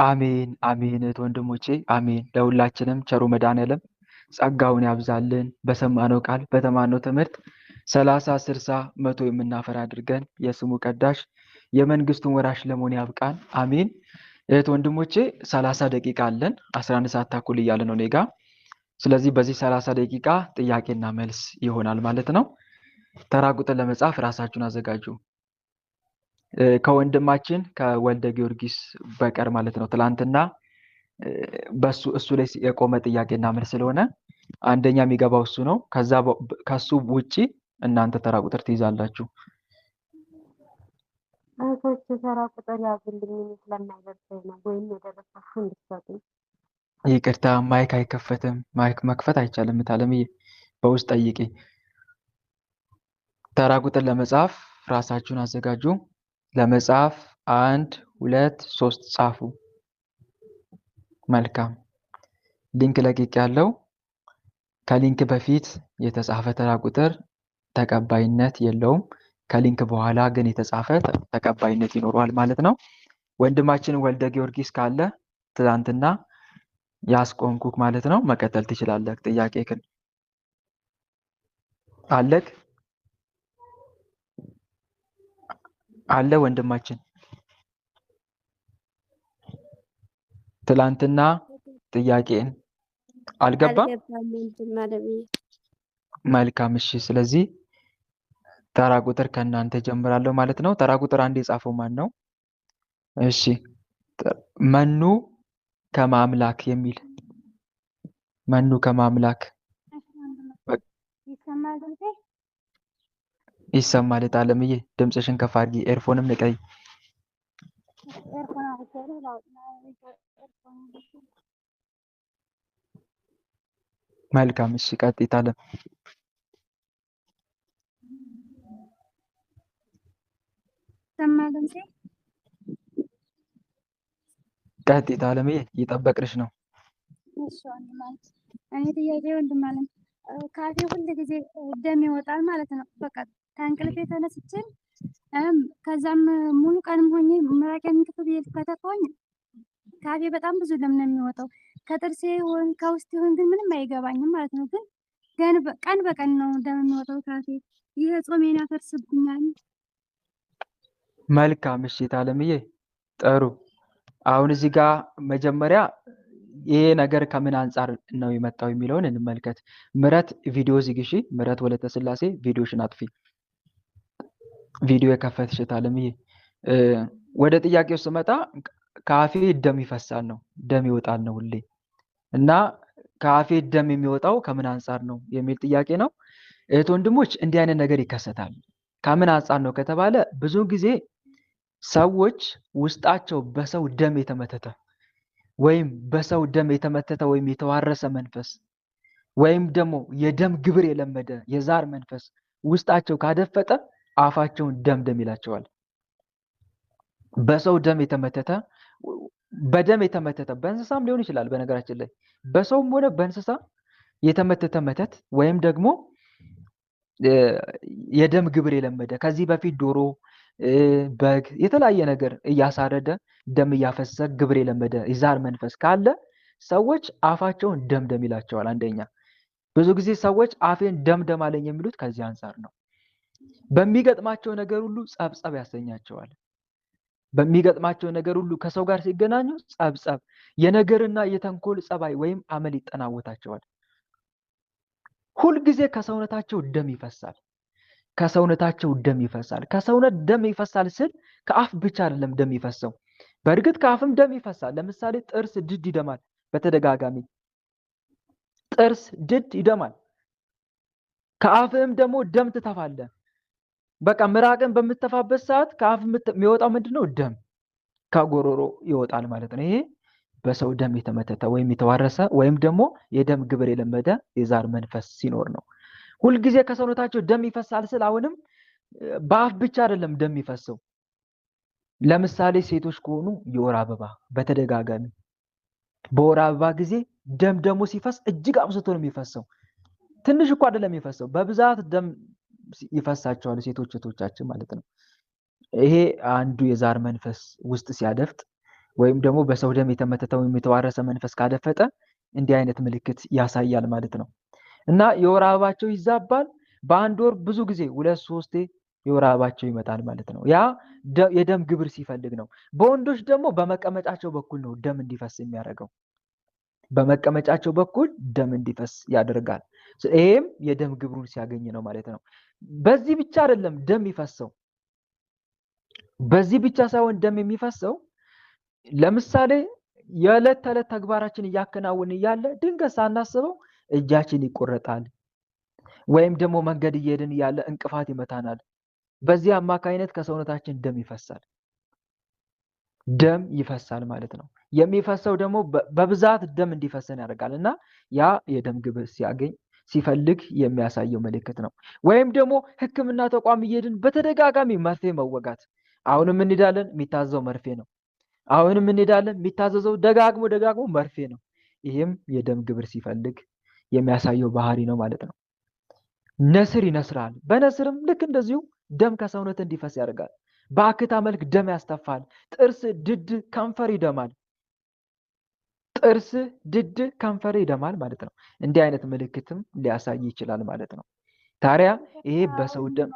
አሜን አሜን። እህት ወንድሞቼ አሜን። ለሁላችንም ቸሩ መድኃኔዓለም ጸጋውን ያብዛልን። በሰማነው ቃል በተማርነው ትምህርት 30 60 100 የምናፈራ አድርገን የስሙ ቀዳሽ የመንግስቱን ወራሽ ለመሆን ያብቃን። አሜን። እህት ወንድሞቼ 30 ደቂቃ አለን። 11 ሰዓት ተኩል እያለ ነው እኔ ጋ። ስለዚህ በዚህ 30 ደቂቃ ጥያቄና መልስ ይሆናል ማለት ነው። ተራ ቁጥር ለመጻፍ ራሳችሁን አዘጋጁ። ከወንድማችን ከወልደ ጊዮርጊስ በቀር ማለት ነው። ትላንትና እሱ ላይ የቆመ ጥያቄና መልስ ስለሆነ አንደኛ የሚገባው እሱ ነው። ከሱ ውጪ እናንተ ተራ ቁጥር ትይዛላችሁ። እህቶች ተራ ቁጥር ያዙልኝ ስለማይደርሰኝ ነው፣ ወይም የደረሳችሁ እንድትሰጡኝ። ይቅርታ ማይክ አይከፈትም። ማይክ መክፈት አይቻልም። ታለምዬ በውስጥ ጠይቂ። ተራ ቁጥር ለመጻፍ ራሳችሁን አዘጋጁ። ለመጻፍ 1 2 3 ጻፉ። መልካም። ሊንክ ለቅቅ ያለው ከሊንክ በፊት የተጻፈ ተራ ቁጥር ተቀባይነት የለውም። ከሊንክ በኋላ ግን የተጻፈ ተቀባይነት ይኖረዋል ማለት ነው። ወንድማችን ወልደ ጊዮርጊስ ካለ ትናንትና ያስቆምኩክ ማለት ነው፣ መቀጠል ትችላለህ። ጥያቄ ግን አለ ወንድማችን ትላንትና ጥያቄን አልገባም። መልካም እሺ። ስለዚህ ተራ ቁጥር ከእናንተ ጀምራለሁ ማለት ነው። ተራ ቁጥር አንድ የጻፈው ማን ነው? እሺ መኑ ከማምላክ የሚል መኑ ከማምላክ ይሰማል። አለምዬ ድምፅሽን ከፍ አድርጊ፣ ኤርፎንም ንቀይ። መልካም እሺ፣ ቀጥይ አለም። ቀጥይ አለምዬ፣ እየጠበቅንሽ ነው። እኔ ጥያቄ ወንድም አለም ካፌ ሁል ጊዜ ደም ይወጣል ማለት ነው። በቃ ከእንቅልፌ ተነስቼ ከዛም ሙሉ ቀንም ሆኜ ምራቄን ክፍል ብዬ ከተፋኝ ካፌ በጣም ብዙ ደም ነው የሚወጣው። ከጥርሴ ይሁን ከውስጥ ይሁን ግን ምንም አይገባኝም ማለት ነው። ግን ቀን በቀን ነው ደም የሚወጣው ካፌ። ይህ ጾሜን ያፈርስብኛል። መልካም እሺ አለምዬ፣ ጥሩ። አሁን እዚህ ጋር መጀመሪያ ይሄ ነገር ከምን አንጻር ነው የመጣው የሚለውን እንመልከት። ምረት ቪዲዮ ዝግሺ። ምረት ወለተ ስላሴ ቪዲዮሽን አጥፊ። ቪዲዮ የከፈትሽ አለምዬ። ወደ ጥያቄው ስመጣ ከአፌ ደም ይፈሳል ነው፣ ደም ይወጣል ነው ሁሌ። እና ከአፌ ደም የሚወጣው ከምን አንጻር ነው የሚል ጥያቄ ነው። እህት ወንድሞች፣ እንዲህ አይነት ነገር ይከሰታል። ከምን አንጻር ነው ከተባለ ብዙ ጊዜ ሰዎች ውስጣቸው በሰው ደም የተመተተ ወይም በሰው ደም የተመተተ ወይም የተዋረሰ መንፈስ ወይም ደግሞ የደም ግብር የለመደ የዛር መንፈስ ውስጣቸው ካደፈጠ አፋቸውን ደም ይላቸዋል። በሰው ደም የተመተተ በደም የተመተተ በእንስሳም ሊሆን ይችላል። በነገራችን ላይ በሰውም ሆነ በእንስሳ የተመተተ መተት ወይም ደግሞ የደም ግብር የለመደ ከዚህ በፊት ዶሮ፣ በግ የተለያየ ነገር እያሳረደ ደም እያፈሰሰ ግብር የለመደ የዛር መንፈስ ካለ ሰዎች አፋቸውን ደም ይላቸዋል። አንደኛ ብዙ ጊዜ ሰዎች አፌን ደም አለኝ የሚሉት ከዚህ አንጻር ነው። በሚገጥማቸው ነገር ሁሉ ጸብጸብ ያሰኛቸዋል። በሚገጥማቸው ነገር ሁሉ ከሰው ጋር ሲገናኙ ጸብጸብ፣ የነገርና የተንኮል ጸባይ ወይም አመል ይጠናወታቸዋል። ሁልጊዜ ከሰውነታቸው ደም ይፈሳል። ከሰውነታቸው ደም ይፈሳል። ከሰውነት ደም ይፈሳል ስል ከአፍ ብቻ አይደለም ደም ይፈሰው። በእርግጥ ከአፍም ደም ይፈሳል። ለምሳሌ ጥርስ ድድ ይደማል። በተደጋጋሚ ጥርስ ድድ ይደማል። ከአፍም ደግሞ ደም ትተፋለህ። በቃ ምራቅን በምትተፋበት ሰዓት ከአፍ የሚወጣው ምንድነው? ደም ከጎሮሮ ይወጣል ማለት ነው። ይሄ በሰው ደም የተመተተ ወይም የተዋረሰ ወይም ደግሞ የደም ግብር የለመደ የዛር መንፈስ ሲኖር ነው። ሁልጊዜ ከሰውነታቸው ደም ይፈሳል ስል አሁንም በአፍ ብቻ አይደለም ደም ይፈሰው። ለምሳሌ ሴቶች ከሆኑ የወር አበባ በተደጋጋሚ በወር አበባ ጊዜ ደም ደግሞ ሲፈስ እጅግ አብዝቶ ነው የሚፈሰው። ትንሽ እኮ አይደለም የሚፈሰው፣ በብዛት ደም ይፈሳቸዋል ሴቶች እህቶቻችን ማለት ነው። ይሄ አንዱ የዛር መንፈስ ውስጥ ሲያደፍጥ ወይም ደግሞ በሰው ደም የተመተተ ወይም የተዋረሰ መንፈስ ካደፈጠ እንዲህ አይነት ምልክት ያሳያል ማለት ነው። እና የወር አበባቸው ይዛባል። በአንድ ወር ብዙ ጊዜ 2-3 የወር አበባቸው ይመጣል ማለት ነው። ያ የደም ግብር ሲፈልግ ነው። በወንዶች ደግሞ በመቀመጫቸው በኩል ነው ደም እንዲፈስ የሚያደርገው። በመቀመጫቸው በኩል ደም እንዲፈስ ያደርጋል። ይሄም የደም ግብሩን ሲያገኝ ነው ማለት ነው። በዚህ ብቻ አይደለም ደም የሚፈሰው። በዚህ ብቻ ሳይሆን ደም የሚፈሰው ለምሳሌ የዕለት ተዕለት ተግባራችን እያከናወን እያለ ድንገት ሳናስበው እጃችን ይቆረጣል፣ ወይም ደግሞ መንገድ እየሄድን እያለ እንቅፋት ይመታናል። በዚህ አማካይነት ከሰውነታችን ደም ይፈሳል። ደም ይፈሳል ማለት ነው። የሚፈሰው ደግሞ በብዛት ደም እንዲፈሰን ያደርጋል እና ያ የደም ግብር ሲፈልግ የሚያሳየው ምልክት ነው። ወይም ደግሞ ሕክምና ተቋም እየሄድን በተደጋጋሚ መርፌ መወጋት። አሁንም እንሄዳለን፣ የሚታዘው መርፌ ነው። አሁንም እንሄዳለን፣ የሚታዘዘው ደጋግሞ መርፌ ነው። ይህም የደም ግብር ሲፈልግ የሚያሳየው ባህሪ ነው ማለት ነው። ነስር ይነስራል። በነስርም ልክ እንደዚሁ ደም ከሰውነት እንዲፈስ ያደርጋል። በአክታ መልክ ደም ያስተፋል። ጥርስ፣ ድድ፣ ከንፈር ይደማል። ጥርስ፣ ድድ፣ ከንፈር ይደማል ማለት ነው። እንዲህ አይነት ምልክትም ሊያሳይ ይችላል ማለት ነው። ታዲያ ይሄ በሰው ደም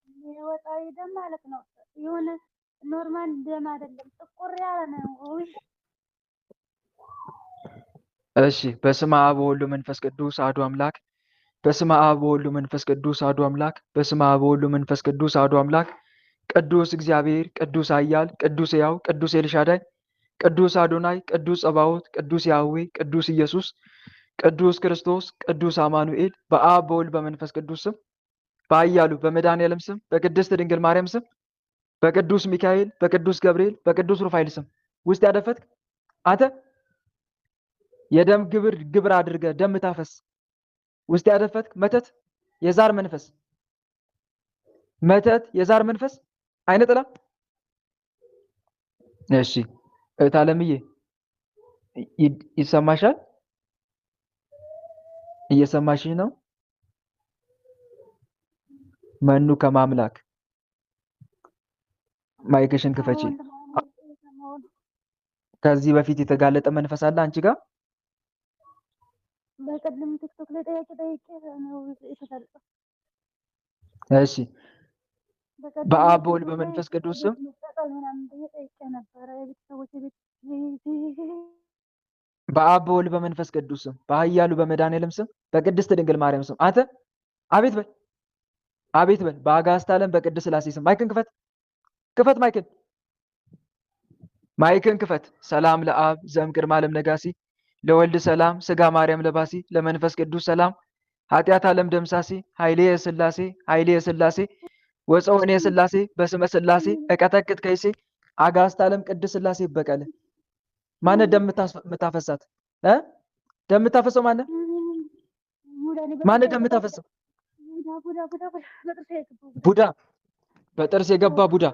የሚወጣው ደም ማለት ነው የሆነ ኖርማል ደም አይደለም፣ ጥቁር ያለ ነው። እሺ፣ በስመ አብ ወወልድ ወመንፈስ ቅዱስ አሐዱ አምላክ። በስመ አብ ወወልድ ወመንፈስ ቅዱስ አሐዱ አምላክ። በስመ አብ ወወልድ ወመንፈስ ቅዱስ አሐዱ አምላክ። ቅዱስ እግዚአብሔር፣ ቅዱስ ኃያል፣ ቅዱስ ሕያው፣ ቅዱስ ኤልሻዳይ፣ ቅዱስ አዶናይ፣ ቅዱስ ጸባዖት፣ ቅዱስ ያህዌ፣ ቅዱስ ኢየሱስ፣ ቅዱስ ክርስቶስ፣ ቅዱስ አማኑኤል፣ በአብ በወልድ በመንፈስ ቅዱስ ስም፣ በኃያሉ በመድኃኔዓለም ስም፣ በቅድስት ድንግል ማርያም ስም፣ በቅዱስ ሚካኤል፣ በቅዱስ ገብርኤል፣ በቅዱስ ሩፋኤል ስም ውስጥ ያደፈትክ አንተ የደም ግብር አድርገ ደም ታፈስ ውስጥ ያደፈትክ መተት፣ የዛር መንፈስ፣ መተት፣ የዛር መንፈስ፣ አይነ ጥላ። እሺ እህት አለምዬ ይሰማሻል? እየሰማሽኝ ነው? መኑ ከማምላክ ማይክሽን ክፈቺ። ከዚህ በፊት የተጋለጠ መንፈስ አለ አንቺ ጋር? በቀደም ቲክቶክ ላይ ጠይቄ ነው የተጋለጠው። እሺ በአብ በወልድ በመንፈስ ቅዱስ ስም በአብ በወልድ በመንፈስ ቅዱስ ስም በኃያሉ በመድኃኔዓለም ስም በቅድስት ድንግል ማርያም ስም አንተ አቤት በል፣ አቤት በል። በአጋዕዝተ ዓለም በቅድስት ሥላሴ ስም ማይክን ክፈት፣ ክፈት ማይክን ክፈት። ሰላም ለአብ ዘእምቅድመ ዓለም ነጋሲ ለወልድ ሰላም ስጋ ማርያም ለባሲ ለመንፈስ ቅዱስ ሰላም ኃጢአት ዓለም ደምሳሲ ኃይሌ የሥላሴ ኃይሌ የሥላሴ ወፀውኔ የሥላሴ በስመ ሥላሴ እቀጠቅጥ ከይሴ አጋዕዝተ ዓለም ቅድስት ሥላሴ ይበቀል። ማነ ደም የምታፈሳት ደም የምታፈሰው ማነ? ማነ ደም የምታፈሰው? ቡዳ፣ በጥርስ የገባ ቡዳ።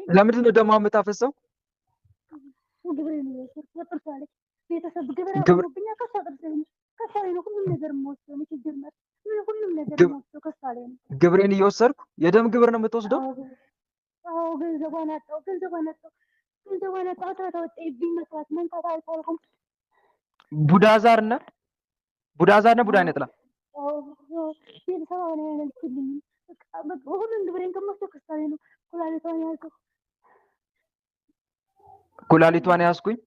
ለምንድን ነው ደሟ የምታፈሰው? ግብሬን እየወሰድኩ የደም ግብር ነው የምትወስደው? ቡዳ ዛር ነህ? ቡዳ ዛር ነህ? ቡዳ አይነት ጥላ ኩላሊቷን ያዝኩኝ።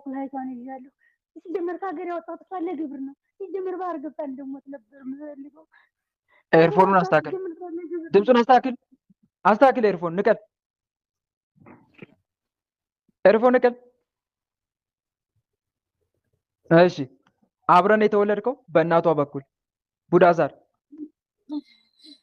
ኩላሊቷን ይዣለሁ። ሲጀመር ከሀገር ያወጣሁት እሷ ለግብር ነው። ሲጀመር ባህር ገብታ እንደሞት ነበር የምፈልገው። ኤርፎኑን አስተካክል፣ ድምፁን አስተካክል። ኤርፎን ንቀል፣ ኤርፎን ንቀል። እሺ አብረን የተወለድከው በእናቷ በኩል ቡዳ ዛር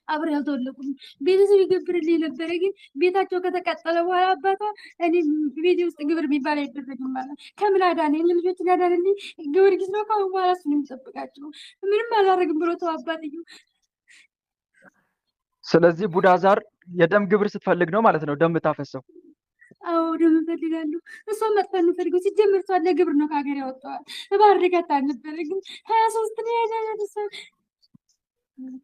አብሬ አልተወለድኩም። ቤተሰብ ይገብርልኝ ነበረ፣ ግን ቤታቸው ከተቃጠለ በኋላ አባቷ እኔ ቤቴ ውስጥ ግብር የሚባል አይደረግም ማለት ከምን አዳነኝ? ልጆች ያዳነልኝ ጊዮርጊስ ነው። ከአሁን በኋላ እሱን የሚጠብቃቸው ምንም አላደርግም ብሎ ተው አባትዬው። ስለዚህ ቡዳ ዛር የደም ግብር ስትፈልግ ነው ማለት ነው ደም የምታፈሰው? አዎ ደም እፈልጋለሁ። እሷን መጥፋት የምፈልገው ሲጀምር እሷ ለግብር ነው ከሀገር ያወጣዋል። ባህር ዳር ነበረ፣ ግን 23 ነው ያደረሰ።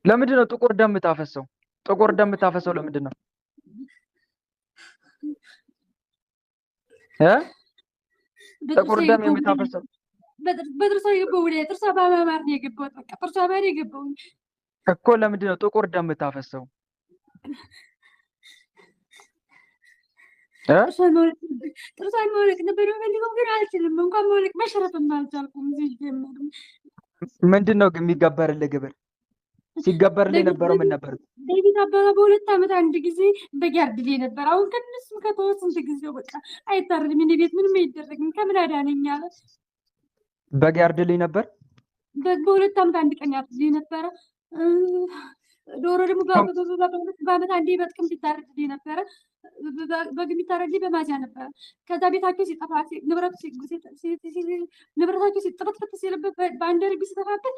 ለምንድን ነው ጥቁር ደም የምታፈሰው? ጥቁር ደም የምታፈሰው ለምንድን ነው? እ በጥርሷ ጥቁር ደም የገባው የምታፈሰው በጥርሷ የገባው ወደ ጥርሷ በማማር ነው የገባው። በቃ ጥርሷ ባሪ የገባው እኮ ለምንድን ነው ጥቁር ደም የምታፈሰው? ጥርሷን ማውለቅ ነበር የምፈልገው ግን አልችልም። እንኳን ማውለቅ መሸረፍም አልቻልኩም። ሲጀመር ምንድን ነው ግን የሚገበርልህ ግብር? ሲገበርልህ የነበረው ምን ነበር? በፊት አባባ በ2 ዓመት አንድ ጊዜ በግ ያርድልኝ ነበር። አሁን ከእነሱም ከተወሰንት ጊዜው በቃ አይታረድም። እኔ ቤት ምንም አይደረግም። ከምን አዳነኝ አለ። በግ ያርድልኝ ነበር። በግ በ2 ዓመት አንድ ቀን ያርድልኝ ነበረ። ዶሮ ደግሞ በዓመት አንዴ በጥቅምት ይታረድልኝ ነበረ። በግ የሚታረድልኝ በሚያዝያ ነበረ። ከዛ ቤታቸው ሲጠፋ ንብረታቸው ሲጠፈጥፈት ሲልበት በአንድ ርግ ሲጠፋበት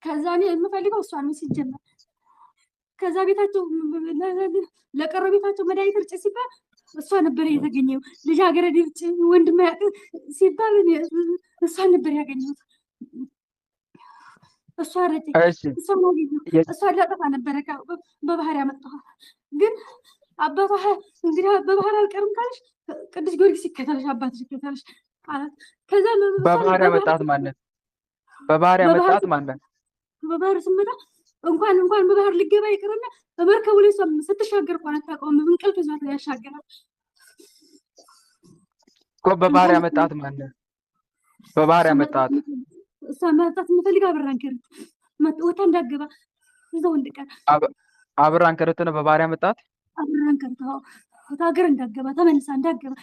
ከዛ እኔ የምፈልገው እሷ ነው ሲጀመር። ከዛ ቤታቸው ለቀረው ቤታቸው መድኃኒት እርጭ ሲባል እሷ ነበር የተገኘው። ልጃገረድ እርጭ ወንድም ሲባል እሷ ነበር ያገኘሁት። እሷ ረጭ እሷ እሷ ላጠፋ ነበረ በባህር ያመጣኋት። ግን አባቷ እንግዲህ በባህር አልቀርም ካለሽ ቅዱስ ጊዮርጊስ ይከተልሽ፣ አባትሽ ይከተልሽ አላት። ከዛ በባህር ያመጣት ማለት በባህር ያመጣት ማለት በባህር ስመጣ እንኳን በባህር ልገባ ይቅርና በመርከቡ ላይ ስትሻገር እንኳን አታውቀውም። እንቅልፍ ይዟት ያሻገራል እኮ። በባህር ያመጣት ማለት በባህር ያመጣት እሷ ማጣት የምፈልግ አብራን ከርት ወታ እንዳገባ እዛው እንድቀር አብራን ከርት ነው በባህር ያመጣት። አብራን ከርት ሀገር እንዳገባ ተመልሳ እንዳገባ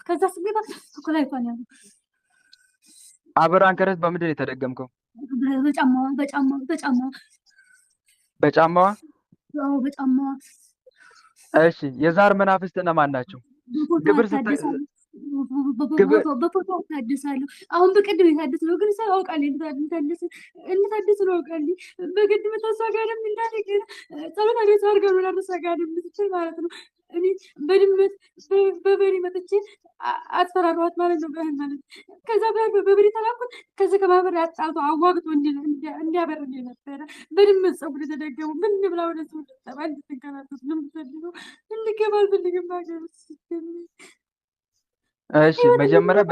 ከዛ ስገባ ኮላይቷን ያሉ አብራን ከርት በምንድን ነው የተደገምከው? በጫማዋ። እሺ የዛር መናፍስት እነማን ናቸው? በፎቶ ታድሳለሁ። አሁን በቅድም የታደስ ነው ግን ሰው አውቃለሁ። እንታደስ ነው አውቃለሁ። በቅድም ተሷ ጋርም እንዳደግ ጸሎት አቤት አድርጋ ነው ላነሳ ጋር የምትችል ማለት ነው። እኔ በድመት በበሬ መጥቼ አስፈራሯት ማለት ነው። ባህል ማለት ከዛ በበሬ ተላኩት። ከዚ ከማህበር ያጣልቶ አዋግቶ እንዲያበርል ነበረ። በድመት ፀጉር የተደገሙ ምን ብላ ወደ ሰው ጠባ እንድትንከራተት ነው የምፈልገው። እንድገባ አልፈልግም ሀገር እሺ መጀመሪያ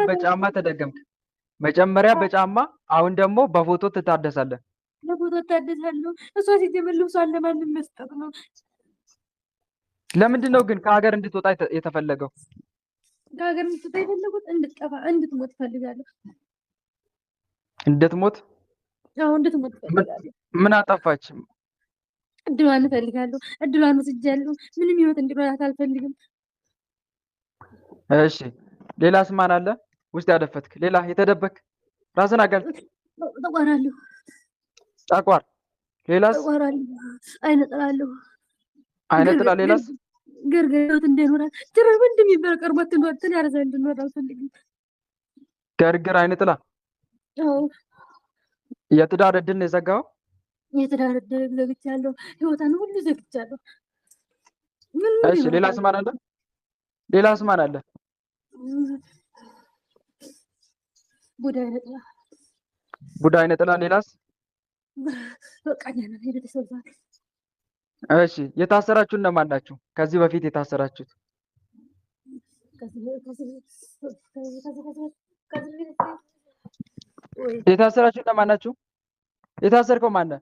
በጫማ ተደገምክ። መጀመሪያ በጫማ አሁን ደግሞ በፎቶ ትታደሳለህ። በፎቶ ትታደሳለሁ። እሷ ሲጀምር ልብሷን ለማንም መስጠት ነው። ለምንድን ነው ግን ከሀገር እንድትወጣ የተፈለገው? ከሀገር እንድትወጣ የፈለጉት እንድትጠፋ እንድትሞት ፈልጋለሁ። እንድትሞት? አዎ እንድትሞት ፈልጋለሁ። ምን አጠፋች? እድሏን እፈልጋለሁ። እድሏን ወስጃለሁ። ምንም ህይወት እንዲኖራት አልፈልግም። እሺ ሌላስ ማን አለ? ውስጥ ያደፈትክ ሌላ የተደበክ ራስን አጋልጥ። ጠቋራለሁ። ጠቋር። ሌላስ? ጠቋራለሁ። አይነ ጥላለሁ። አይነ ጥላ። ሌላስ? ገርገር እንደኖራል ጭራሽ ወንድም የሚባል ቀርቧት እንወጥን ያረዛ እንድንወጣ አልፈልግም። ገርገር አይነ ጥላ። አዎ የትዳር ዕድል ነው የዘጋው? የትዳር ዕድል ዘግቻለሁ። ህይወቷን ሁሉ ዘግቻለሁ። እሺ ሌላስ ማን አለ? ሌላስ ማን አለ? ቡዳ አይነ ጥላ። ቡዳ አይነ ጥላ። ሌላስ? በቃ ነው የቤተሰብ ዛሬ። እሺ የታሰራችሁ እነማን ናችሁ? ከዚህ በፊት የታሰራችሁት? የታሰራችሁ እነማን ናችሁ? የታሰርከው ማን ነህ?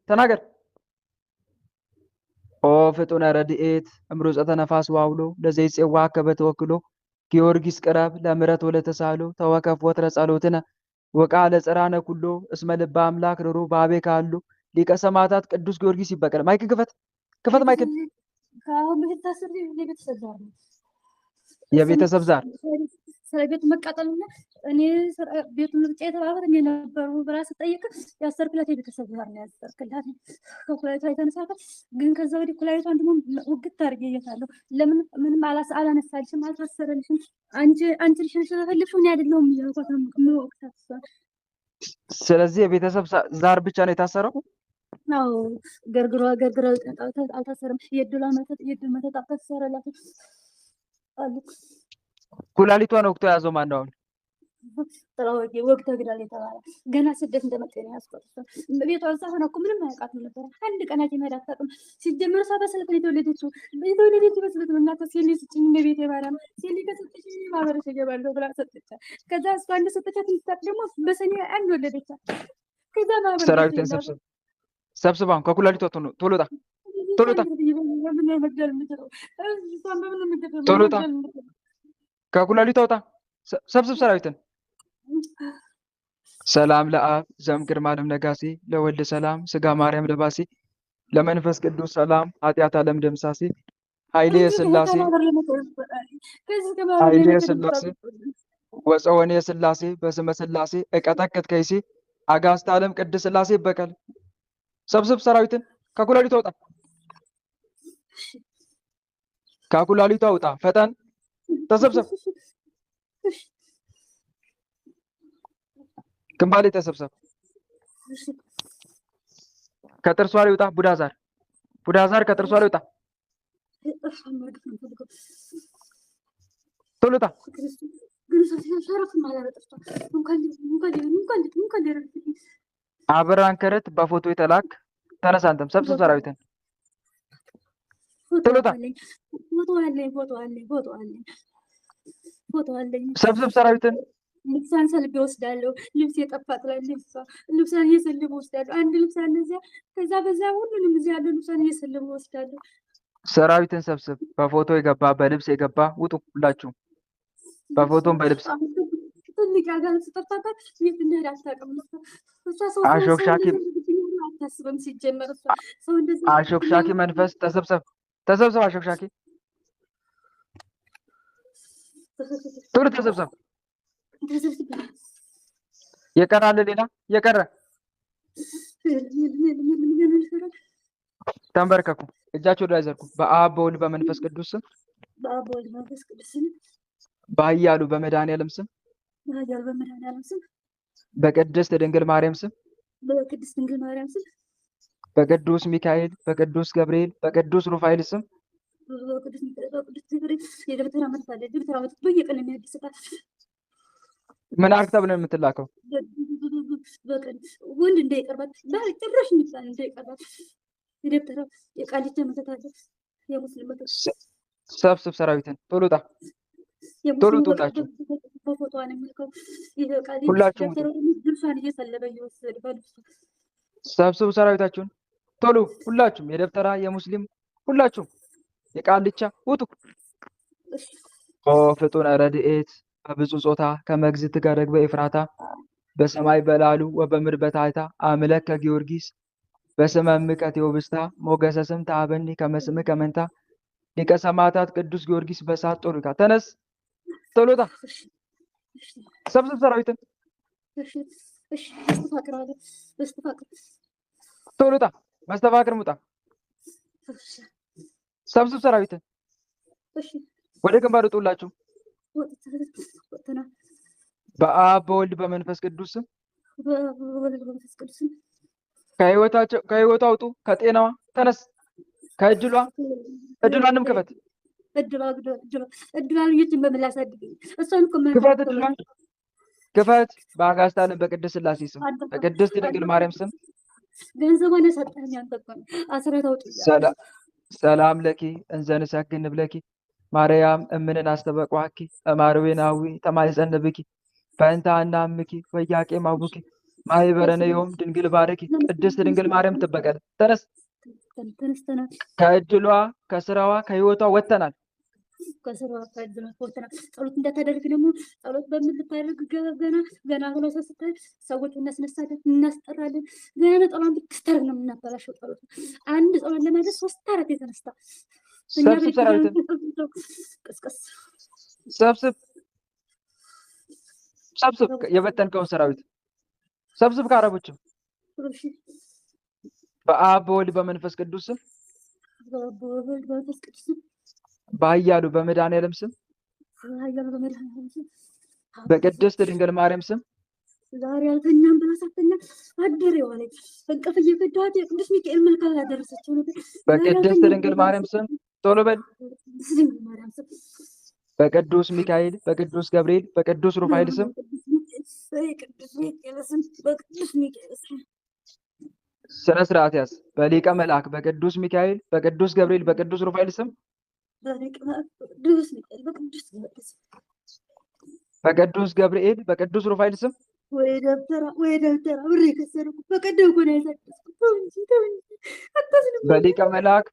ተናገር። ኦ ፍጡነ ረድኤት እምሩፀተ ነፋስ ዋውሎ ለዘይፄዋ ከበተወክሎ ጊዮርጊስ ቅረብ ለምረት ወለተሳሎ ተወከፍ ወትረ ጸሎትነ ወቃለ ጽራነ ኩሎ እስመ ልበ አምላክ ርሩ ባቤ ካሉ ሊቀ ሰማዕታት ቅዱስ ጊዮርጊስ ይበቀል። ማይክን ክፈት ማይክን። የቤተሰብ ዛር ስለ ቤቱ መቃጠልና እኔ ቤቱን ምርጫ የተባበር እኔ ነበሩ ብላ ስጠይቅ ያሰርክላት የቤተሰብ ዛር ነው ያሰርክላት። ከኩላሊቷ የተነሳተ ግን ከዛ ወዲህ ኩላሊቷን ደግሞ ውግት አድርጌያታለሁ። ለምን ምንም አላነሳልሽም፣ አልታሰረልሽም፣ አንቺ ልሽ ስለፈለግሽው እኔ አይደለሁም እያልኳት ነው ወቅታት። ስለዚህ የቤተሰብ ዛር ብቻ ነው የታሰረው? አዎ ገርግሮ አልታሰረም። የድል መተት አልታሰረላት አሉ። ኩላሊቷን ወቅቶ የያዘው ማን ነው? አሁን ጥላወጌ ወግቶ ግዳል የተባለ ገና ስደት እንደመጣ ነው ያስቆጥቷል። ቤቷን ሳይሆን እኮ ምንም አያውቃትም ነበር። አንድ ቀን ሐኪም ሄዳ አታውቅም። ሲጀመር እሷ በስልክ ነው የተወለደችው። በስልክ ነው። እናቷ ሴሊ ስጭኝ በቤት የባላም ሴሊ ከሰጠች ማህበረሰብ እገባለሁ ብላ ሰጠቻት። ከዛ እሷ እንደሰጠቻት ልትሰጥ ደግሞ በሰኔ አንድ ወለደቻት። ከዛ ማህበረሰብ ሰራዊትን ሰብስባ ከኩላሊቷ ቶሎ ውጣ ቶሎ ውጣ ቶሎ ውጣ ከኩላሊቷ ውጣ። ሰብስብ ሰራዊትን። ሰላም ለአብ ዘእምግርማ ለምነጋሴ ለወልድ ሰላም ስጋ ማርያም ለባሴ ለመንፈስ ቅዱስ ሰላም ኃጢአት ዓለም ደምሳሴ ኃይሌ ስላሴ ኃይሌ ስላሴ ወፀወኔ ስላሴ በስመ ስላሴ እቀጠቅጥ ከይሴ አጋስተ ዓለም ቅድስ ስላሴ ይበቀል። ሰብስብ ሰራዊትን። ከኩላሊቷ ውጣ ከኩላሊቷ ውጣ። ፈጠን ተሰብሰብ። ግንባሌ ተሰብሰብ። ከጥርሷ ላይ ውጣ። ቡዳዛር ከጥርሷ ላይ ውጣ። ቶሎ ውጣ። አብራን ከረት በፎቶ የተላክ ተነሳ። አንተም ሰብስብ ሰራዊትን። ቶሎ ውጣ። ፎቶ አለኝ። ሰብስብ ሰራዊትን። ልብሷን ሰልቤ ወስዳለሁ። ልብስ የጠፋ ትላለች። ልብሷን እየሰልቤ ወስዳለሁ። አንድ ልብስ አለ እዚያ። ከዛ በዛ ሁሉንም እዚያ ያለው ልብሷን እየሰልቤ ወስዳለሁ። ሰራዊትን ሰብስብ። በፎቶ የገባ በልብስ የገባ ውጡ ሁላችሁም። በፎቶም በልብስ ትልቅ ያጋ ልብስ ጠፋባት። የት እንደሄደ አታውቅም። አሾክሻኪ አታስብም። ሲጀመር ሰው እንደዚህ አሾክሻኪ መንፈስ ተሰብሰብ። አሾክሻኪ ቶሎ ተሰብሰብ። የቀረ አለ ሌላ የቀረ? ተንበርከኩ፣ እጃችሁ ወደ ላይ ዘርጉ። በአብ በወልድ በመንፈስ ቅዱስ ስም በኃያሉ በመድኃኔዓለም ስም በቅድስት ድንግል ማርያም ስም በቅዱስ ሚካኤል በቅዱስ ገብርኤል በቅዱስ ሩፋኤል ስም ምን አርግ ተብለን የምትላከው? ወንድ እንዳይቀርባት ጭራሽ የሚባል እንዳይቀርባት የደብተራ የቃሊቻ መተታለ የሙስሊም ሰብስብ ሰራዊትን። ቶሎ ውጣ ቶሎ ውጣችሁ በፎቶዋን የሚልከው ሁላችሁም ልብሷን እየሰለበ እየወሰደ በልብሷ ሰብስቡ ሰራዊታችሁን ቶሎ ሁላችሁም። የደብተራ የሙስሊም ሁላችሁም የቃልቻ ውጡ። ኦ ፍጡነ ረድኤት በብፁዕ ጾታ ከመግዝት ጋር ደግበ ኤፍራታ በሰማይ በላሉ ወበምድር በታሕታ አምለከ ጊዮርጊስ በስመ እምከት የውብስታ ሞገሰ ስም ተአበኒ ከመስም ከመንታ ሊቀ ሰማዕታት ቅዱስ ጊዮርጊስ በሳት ጦርካ ተነስ ቶሎ ውጣ። ሰብስብ ሰራዊትን ቶሎ ውጣ። መስተፋቅር ውጣ። ሰብስብ ሰራዊትን ወደ ግንባር ውጡላችሁ። በአብ በወልድ በመንፈስ ቅዱስ ስም ከህይወቷ አውጡ። ከጤናዋ ተነስ። ከእድሏ እድሏንም ክፈት። ክፈት እድሏን ክፈት። በአጋዕዝተ ዓለም በቅድስት ሥላሴ ስም በቅድስት ድንግል ማርያም ስም ገንዘቧን የሰጠኸኝ አንተ እኮ ነህ። አስራት አውጡ። ሰላም ለኪ እንዘ ንሰግድ ብለኪ ማርያም እምንን አስተበቋኪ እማርዌናዊ ተማይጸንብኪ ፈንታ እናምኪ ወያቄ ማቡኪ ማህበረነ ዮም ድንግል ባረኪ። ቅድስት ድንግል ማርያም ትበቀል። ተነስ። ከእድሏ ከስራዋ ከህይወቷ ወጥተናል። ጸሎት እንዳታደርግ ደግሞ ጸሎት በምን ልታደርግ ገና ብሎ ስታይ ሰዎች እናስነሳለን፣ እናስጠራለን። ገና ነጠሏን ብትስተርግ ነው የምናበላሸው። ጸሎት አንድ ጸሎት ለማድረግ 3-4 የተነስታ ሰብስብ ሰራዊትን ቅስቅስ ሰብስብ የበተንከውን ሰራዊት ሰብስብ። ከአረቦችም በአብ በወልድ በመንፈስ ቅዱስ ስም በኃያሉ በመድኃኔዓለም ስም በቅድስት ድንግል ማርያም ስም ዛሬ አልተኛም ብላ ሳትተኛ አደረ ዋለች። እንቅልፍ እየከዳት የቅዱስ ሚካኤል መልካ ያደረሰችው ነገር በቅድስት ድንግል ማርያም ስም ቶሎ በል። በቅዱስ ሚካኤል በቅዱስ ገብርኤል በቅዱስ ሩፋኤል ስም ቅዱስ ሚካኤል ስም በቅዱስ ሚካኤል ስም ስነ ስርዓት ያዝ። በሊቀ መልአክ በቅዱስ ሚካኤል በቅዱስ ገብርኤል በቅዱስ ሩፋኤል ስም በሊቀ መልአክ በቅዱስ ሚካኤል በቅዱስ ገብርኤል ስም በቅዱስ ገብርኤል በቅዱስ ሩፋኤል ስም ወይ ደብተራ ብሬ ከሰርኩ በቀደም እኮ ነው ያሳደስኩት። ተው እንጂ አታስልም። በሊቀ መልአክ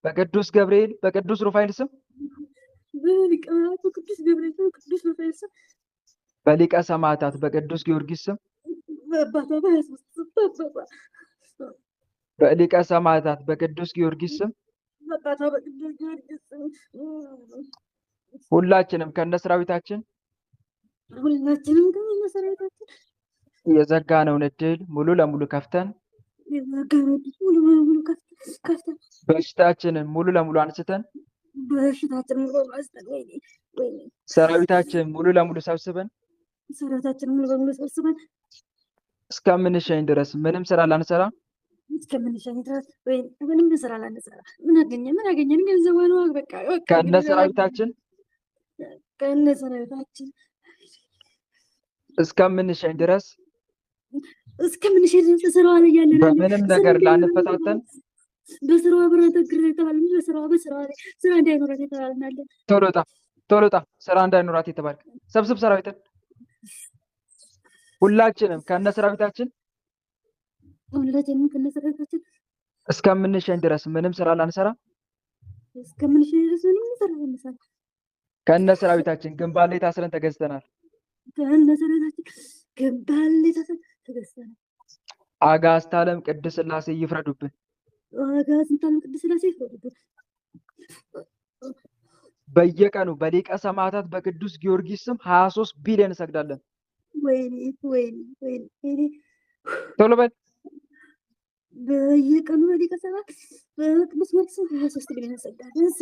በቅዱስ ገብርኤል በቅዱስ ሩፋኤል ስም በሊቀ መልአክ በቅዱስ ገብርኤል በቅዱስ ሩፋኤል ስም በሊቀ ሰማዕታት በቅዱስ ጊዮርጊስ ስም በአባቷ በ23 ስም በአባቷ በሊቀ ሰማዕታት በቅዱስ ጊዮርጊስ ስም በአባቷ በቅዱስ ጊዮርጊስ ስም ሁላችንም ከነሰራዊታችን ሁላችንም ግን መሰረታችን የዘጋነውን እድል ሙሉ ለሙሉ ከፍተን የዘጋነውን ሙሉ በሙሉ ከፍተን በሽታችንን ሙሉ ለሙሉ አንስተን በሽታችን ሙሉ በሙሉ አንስተን ወይኔ ሰራዊታችን ሙሉ ለሙሉ ሰብስበን ሰራዊታችን ሙሉ በሙሉ ሰብስበን እስከምንሸኝ ድረስ ምንም ስራ ላንሰራ እስከምንሸኝ ድረስ ወይኔ ምንም ስራ ላንሰራ ምን አገኘን ገንዘብ ነው በቃ ከነሰራዊታችን ከነሰራዊታችን እስከምንሸኝ ድረስ ስራዋ ላይ ያለን በምንም ነገር ላንፈታተን በስራዋ ብረት እግር የተባልን በስራ ላይ ስራ እንዳይኖራት የተባልናለን። ቶሎ ጣ ስራ እንዳይኖራት የተባልክ ሰብስብ ሰራዊትን ሁላችንም ከነሰራዊታችን እስከምንሸኝ ድረስ ምንም ስራ ላንሰራ ከነሰራዊታችን ግንባር ላይ ታስረን ተገዝተናል። አጋዕዝተ ዓለም ቅድስት ሥላሴ ይፍረዱብን። በየቀኑ በሊቀ ሰማዕታት በቅዱስ ጊዮርጊስ ስም 23 ቢሊዮን እንሰግዳለን። ቶሎ በል። በየቀኑ በሊቀ ሰማዕታት በቅዱስ ጊዮርጊስ ስም 23 ቢሊዮን እንሰግዳለን።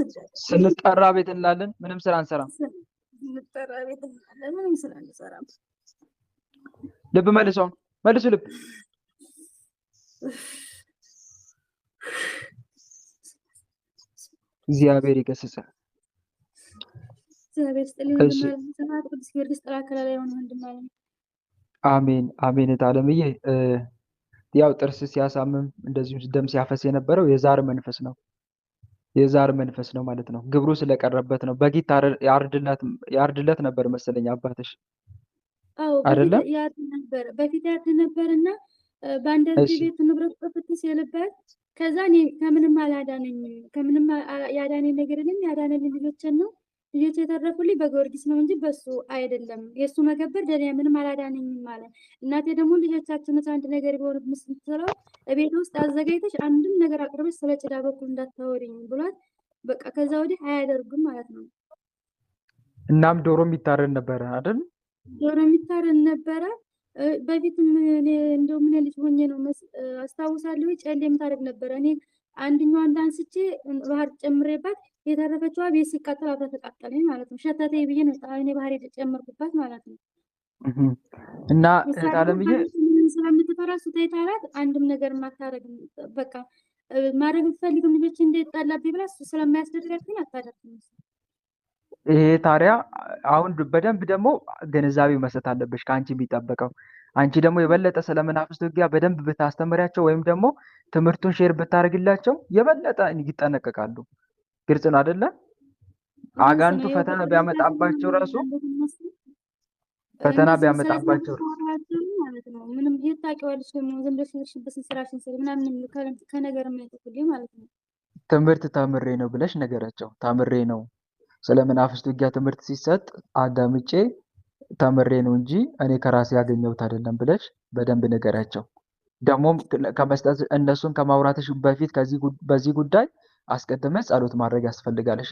ስንጠራ ቤት እንላለን፣ ምንም ስራ አንሰራም። ስንጠራ ቤት እንላለን፣ ምንም ስራ አንሰራም። ልብ መልሱ፣ መልሱ ልብ። እግዚአብሔር ይገስጽ። እግዚአብሔር ይስጥልኝ። ሰማዕት ቅዱስ ጊዮርጊስ ጥላ ከለላ የሆነ ወንድም አለ። አሜን አሜን። ታለምዬ ያው ጥርስ ሲያሳምም እንደዚሁ ደም ሲያፈስ የነበረው የዛር መንፈስ ነው። የዛር መንፈስ ነው ማለት ነው። ግብሩ ስለቀረበት ነው። በጊት ያርድለት ነበር መሰለኝ አባትሽ አይደለም? በፊት ያርድ ነበርና በአንደዚህ ቤት ንብረት ጥፍት ሲልበት ከዛ እኔ ከምንም አላዳነኝም። ከምንም ያዳነኝ ነገር የለም። ያዳነልኝ ልጆችን ነው። ልጆች የተረፉልኝ በጊዮርጊስ ነው እንጂ በሱ አይደለም። የእሱ መገበር ለኔ ምንም አላዳነኝም ማለት። እናቴ ደግሞ ልጆቻችን አንድ ነገር ቢሆን ምስጥረው ቤት ውስጥ አዘጋጅተሽ አንድም ነገር አቅርበሽ ስለ ጭዳ በኩል እንዳታወሪኝ ብሏት በቃ ከዛ ወዲህ አያደርጉም ማለት ነው። እናም ዶሮ የሚታረን ነበረ አይደል? ዶሮ የሚታረን ነበረ። በፊትም እኔ እንደው ምን ልጅ ሆኜ ነው አስታውሳለሁ። ጨሌ የምታደርግ ነበረ። እኔ አንድኛዋን አንስቼ ባህር ጨምሬባት የተረፈችዋ ቤት ሲቃጠል አብራ ተቃጠለኝ ማለት ነው። ሸተቴ ብዬ ነው እኔ ባህር ጨመርኩባት ማለት ነው። እና ታለምዬ ስለምትፈራ ሱታይታራት አንድም ነገር ማታረግ በቃ ማድረግ የምትፈልግም ልጆች እንደጣላብኝ ብላ ስለማያስደርጋትኝ አታደርግም። ይሄ ታዲያ አሁን በደንብ ደግሞ ግንዛቤ መስጠት አለብሽ ከአንቺ የሚጠበቀው። አንቺ ደግሞ የበለጠ ስለመናፍስት ውጊያ በደንብ ብታስተምሪያቸው ወይም ደግሞ ትምህርቱን ሼር ብታደርግላቸው የበለጠ ይጠነቀቃሉ። ግልጽ ነው አይደለ? አጋንቱ ፈተና ቢያመጣባቸው ራሱ ማለት ነው ምንም ይታቂዋለሽ ደግሞ ዝም ብለሽ ሽብስን ስራሽን ስሪ ምናምን ከነገር የማይጠቁልኝ ማለት ነው። ትምህርት ተምሬ ነው ብለሽ ነገራቸው። ተምሬ ነው ስለ መናፍስት ውጊያ ትምህርት ሲሰጥ አዳምጬ ተምሬ ነው እንጂ እኔ ከራሴ ያገኘሁት አይደለም ብለሽ በደንብ ነገራቸው። ደግሞም ከመስጠት እነሱን ከማውራትሽ በፊት በዚህ ጉዳይ አስቀድመሽ ጸሎት ማድረግ ያስፈልጋል። እሺ፣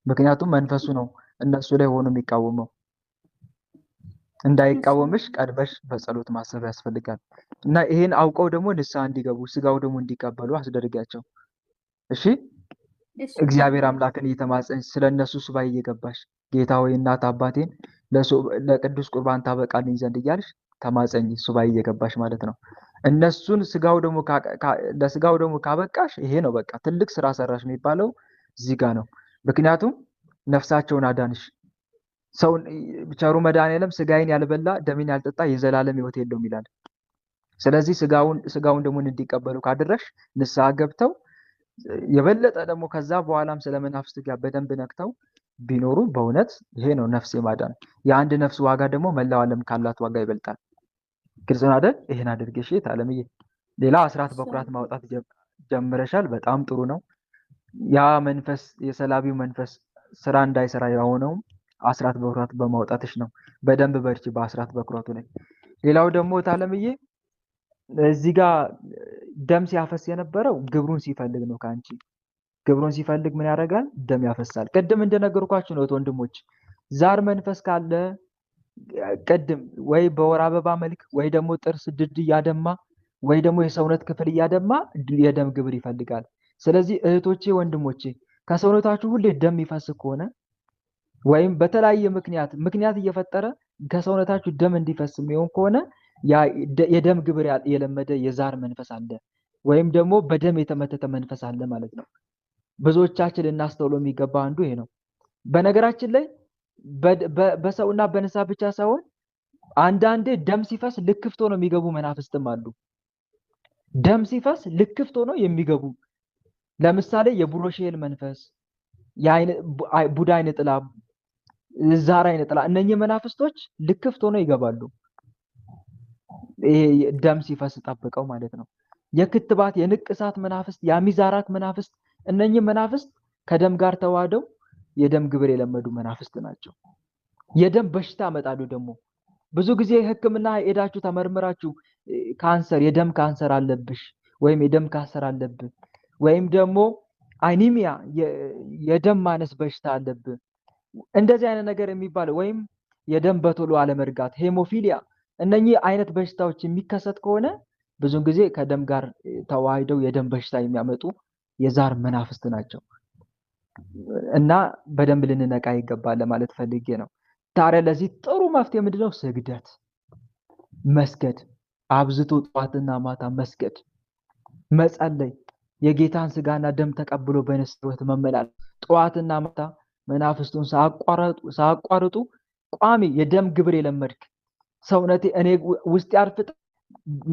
ምክንያቱም መንፈሱ ነው እነሱ ላይ ሆኖ የሚቃወመው። እንዳይቃወምሽ ቀድመሽ በጸሎት ማሰብ ያስፈልጋል። እና ይሄን አውቀው ደግሞ ንስሐ እንዲገቡ ስጋው ደግሞ እንዲቀበሉ አስደርጋቸው። እሺ፣ እግዚአብሔር አምላክን እየተማጸንሽ ስለነሱ ሱባኤ እየገባሽ ጌታ ሆይ እናት አባቴን ለቅዱስ ቁርባን ታበቃልኝ ዘንድ እያልሽ ተማጸኝ፣ ሱባኤ እየገባሽ ማለት ነው። እነሱን ለስጋው ደግሞ ካበቃሽ ይሄ ነው በቃ ትልቅ ስራ ሰራሽ የሚባለው እዚህ ጋ ነው። ምክንያቱም ነፍሳቸውን አዳንሽ። ሰውን ቸሩ መድኃኒዓለም ስጋዬን ያልበላ ደሜን ያልጠጣ የዘላለም ሕይወት የለውም ይላል። ስለዚህ ስጋውን ደግሞ እንዲቀበሉ ካደረሽ ንስሐ ገብተው የበለጠ ደግሞ ከዛ በኋላም ስለ መናፍስት ጋር በደንብ ነክተው ቢኖሩ በእውነት ይሄ ነው ነፍስ የማዳን። የአንድ ነፍስ ዋጋ ደግሞ መላው ዓለም ካላት ዋጋ ይበልጣል። ግልጽ ነው አይደል? ይሄን አድርገሽ አለምዬ። ሌላ አስራት በኩራት ማውጣት ጀምረሻል። በጣም ጥሩ ነው። ያ መንፈስ የሰላቢው መንፈስ ስራ እንዳይሰራ የሆነውም አስራት በኩራት በማውጣትሽ ነው። በደንብ በርቺ በአስራት በኩራቱ ላይ። ሌላው ደግሞ ታለምዬ እዚህ ጋር ደም ሲያፈስ የነበረው ግብሩን ሲፈልግ ነው ከአንቺ። ግብሩን ሲፈልግ ምን ያደርጋል? ደም ያፈሳል። ቅድም እንደነገርኳችሁ ነው ወንድሞች፣ ዛር መንፈስ ካለ ቅድም ወይ በወር አበባ መልክ ወይ ደግሞ ጥርስ ድድ እያደማ ወይ ደግሞ የሰውነት ክፍል እያደማ የደም ግብር ይፈልጋል። ስለዚህ እህቶቼ ወንድሞቼ ከሰውነታችሁ ሁሌ ደም ይፈስ ከሆነ ወይም በተለያየ ምክንያት እየፈጠረ ከሰውነታችሁ ደም እንዲፈስ የሚሆን ከሆነ የደም ግብር የለመደ የዛር መንፈስ አለ ወይም ደግሞ በደም የተመተተ መንፈስ አለ ማለት ነው። ብዙዎቻችን ልናስተውለው የሚገባ አንዱ ይሄ ነው። በነገራችን ላይ በሰውና በእንስሳ ብቻ ሳይሆን አንዳንዴ ደም ሲፈስ ልክፍት ሆነው የሚገቡ መናፍስትም አሉ። ደም ሲፈስ ልክፍት ሆነው የሚገቡ ለምሳሌ የቡሮሼል መንፈስ፣ ቡዳ አይነ ጥላ፣ ዛር አይነ ጥላ፣ እነኚህ መናፍስቶች ልክፍት ሆነው ይገባሉ። ይሄ ደም ሲፈስ ጠብቀው ማለት ነው። የክትባት የንቅሳት መናፍስት፣ የአሚዛራክ መናፍስት፣ እነኚህ መናፍስት ከደም ጋር ተዋህደው የደም ግብር የለመዱ መናፍስት ናቸው። የደም በሽታ ያመጣሉ። ደግሞ ብዙ ጊዜ ሕክምና ሄዳችሁ ተመርምራችሁ ካንሰር፣ የደም ካንሰር አለብሽ ወይም የደም ካንሰር አለብህ ወይም ደግሞ አኒሚያ የደም ማነስ በሽታ አለብህ እንደዚህ አይነት ነገር የሚባለው ወይም የደም በቶሎ አለመርጋት ሄሞፊሊያ፣ እነኚህ አይነት በሽታዎች የሚከሰት ከሆነ ብዙውን ጊዜ ከደም ጋር ተዋህደው የደም በሽታ የሚያመጡ የዛር መናፍስት ናቸው እና በደንብ ልንነቃ ይገባል ለማለት ፈልጌ ነው። ታዲያ ለዚህ ጥሩ መፍትሄ ምንድነው? ስግደት፣ መስገድ፣ አብዝቶ ጠዋትና ማታ መስገድ፣ መጸለይ፣ የጌታን ስጋና ደም ተቀብሎ በንስሐ ሕይወት መመላለስ፣ ጠዋትና ማታ መናፍስቱን ሳያቋርጡ ቋሚ የደም ግብር የለመድክ ሰውነቴ እኔ ውስጥ ያርፍጥ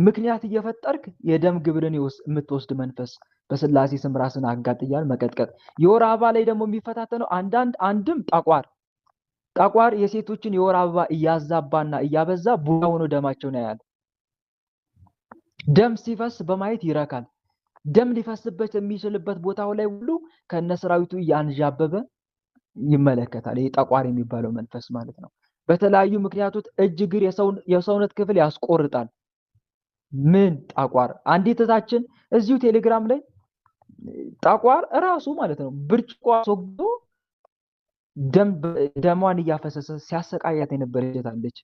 ምክንያት እየፈጠርክ የደም ግብርን የምትወስድ መንፈስ በስላሴ ስም ራስን አጋጥያል መቀጥቀጥ። የወር አበባ ላይ ደግሞ የሚፈታተነው አንድም ጠቋር የሴቶችን የወር አበባ እያዛባና እያበዛ ቡዳ ሆኖ ደማቸውን ያያል። ደም ሲፈስ በማየት ይረካል። ደም ሊፈስበት የሚችልበት ቦታው ላይ ሁሉ ከነሰራዊቱ እያንዣበበ ይመለከታል። ይሄ ጠቋር የሚባለው መንፈስ ማለት ነው። በተለያዩ ምክንያቶች እጅ እግር የሰውነት ክፍል ያስቆርጣል። ምን ጠቋር አንዲት እህታችን እዚሁ ቴሌግራም ላይ ጠቋር እራሱ ማለት ነው ብርጭቆ አስወግዶ ደሟን እያፈሰሰ ሲያሰቃያት የነበረች እህት አለች።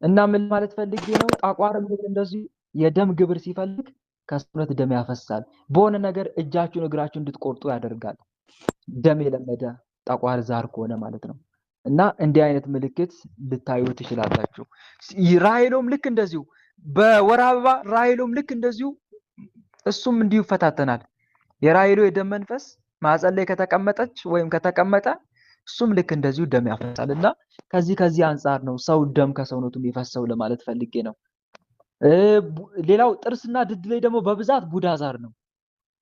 እና ምን ማለት ፈልጌ ነው? ጠቋር እንደዚሁ የደም ግብር ሲፈልግ ከሰውነት ደም ያፈሳል። በሆነ ነገር እጃችሁን እግራችሁን እንድትቆርጡ ያደርጋል። ደም የለመደ ጠቋር ዛር ከሆነ ማለት ነው። እና እንዲህ አይነት ምልክት ልታዩ ትችላላችሁ። ራሔሎም ልክ እንደዚሁ በወር አበባ ራሔሎም ልክ እንደዚሁ እሱም እንዲሁ ይፈታተናል። የራሔሎ የደም መንፈስ ማህፀን ላይ ከተቀመጠች ወይም ከተቀመጠ እሱም ልክ እንደዚሁ ደም ያፈሳል። እና ከዚህ አንጻር ነው ሰው ደም ከሰውነቱ የሚፈሰው ለማለት ፈልጌ ነው። ሌላው ጥርስና ድድ ላይ ደግሞ በብዛት ቡዳ ዛር ነው።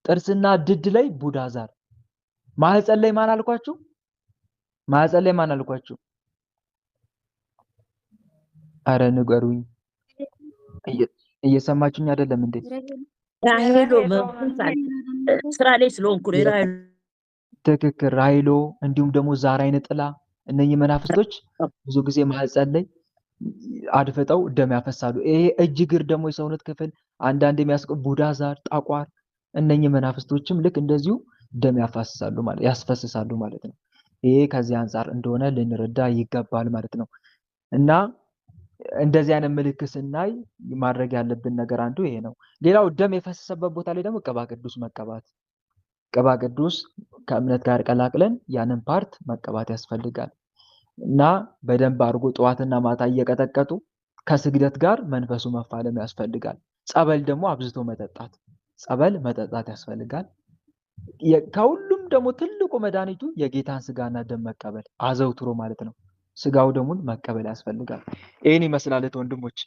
ጥርስና ድድ ላይ ቡዳ ዛር። ማህፀን ላይ ማን አልኳችሁ? ማህፀን ላይ ማን አልኳችሁ? አረ ንገሩኝ። እየሰማችሁኝ አይደለም እንዴ? ራሔሎ ስራ ላይ ስለሆንኩ ነው። ራሔሎ ትክክል። ራሔሎ እንዲሁም ደግሞ ዛር አይነ ጥላ፣ እነኚህ መናፍስቶች ብዙ ጊዜ ማህፀን ላይ አድፍጠው ደም ያፈሳሉ። ይሄ እጅ እግር ደግሞ የሰውነት ክፍል አንዳንድ ቡዳ ዛር፣ ጠቋር፣ እነኚህ መናፍስቶችም ልክ እንደዚሁ ደም ያስፈስሳሉ ማለት ነው። ይሄ ከዚህ አንጻር እንደሆነ ልንረዳ ይገባል ማለት ነው። እና እንደዚህ አይነት ምልክት ስናይ ማድረግ ያለብን ነገር አንዱ ይሄ ነው። ሌላው ደም የፈሰሰበት ቦታ ላይ ደግሞ ቅባ ቅዱስ መቀባት። ቅባ ቅዱስ ከእምነት ጋር ቀላቅለን ያንን ፓርት መቀባት ያስፈልጋል። እና በደንብ አድርጎ ጠዋትና ማታ እየቀጠቀጡ ከስግደት ጋር መንፈሱ መፋለም ያስፈልጋል። ጸበል ደግሞ አብዝቶ መጠጣት ያስፈልጋል። ከሁሉም ደግሞ ትልቁ መድኃኒቱ የጌታን ስጋና ደም መቀበል አዘውትሮ ማለት ነው። ስጋው ደሙን መቀበል ያስፈልጋል። ይህን ይመስላል ወንድሞች።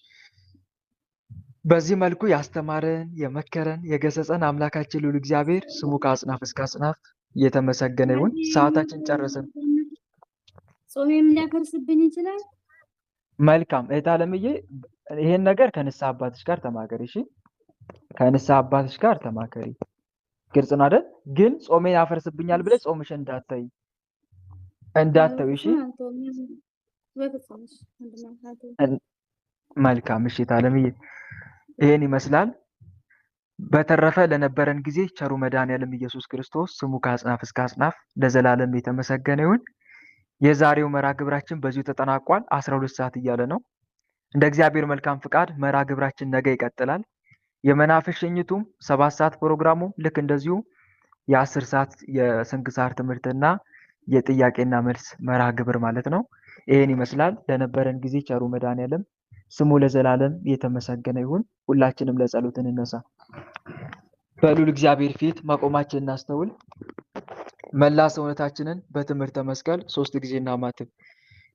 በዚህ መልኩ ያስተማረን የመከረን የገሰጸን አምላካችን ልዑል እግዚአብሔር ስሙ ከአጽናፍ እስከ አጽናፍ እየተመሰገነ ይሁን። ሰዓታችን ጨረስን። ጾሜም ሊያፈርስብኝ ይችላል። መልካም እህት አለምዬ፣ ይሄን ነገር ከንስሐ አባትሽ ጋር ተማከሪ። እሺ፣ ከንስሐ አባትሽ ጋር ተማከሪ። ግልጽ ነው አይደል? ግን ጾሜን ያፈርስብኛል ብለሽ ጾምሽ እንዳትተይ። እሺ፣ መልካም። እሺ እህት አለምዬ፣ ይሄን ይመስላል። በተረፈ ለነበረን ጊዜ ቸሩ መድኃኔዓለም ኢየሱስ ክርስቶስ ስሙ ከአጽናፍ እስከ አጽናፍ ለዘላለም የተመሰገነ ይሁን። የዛሬው መርሃ ግብራችን በዚሁ ተጠናቋል። 12 ሰዓት እያለ ነው። እንደ እግዚአብሔር መልካም ፍቃድ መርሃ ግብራችን ነገ ይቀጥላል። የመናፍቅ ሽኝቱም 7 ሰዓት ፕሮግራሙ ልክ እንደዚሁ የ10 ሰዓት የስንክሳር ትምህርትና የጥያቄና መልስ መርሃ ግብር ማለት ነው። ይሄን ይመስላል። ለነበረን ጊዜ ቸሩ መድኃኔዓለም ስሙ ለዘላለም የተመሰገነ ይሁን። ሁላችንም ለጸሎት እንነሳ። በልዑል እግዚአብሔር ፊት መቆማችን እናስተውል። መላ ሰውነታችንን በትምህርተ መስቀል 3 ጊዜ እናማትብ።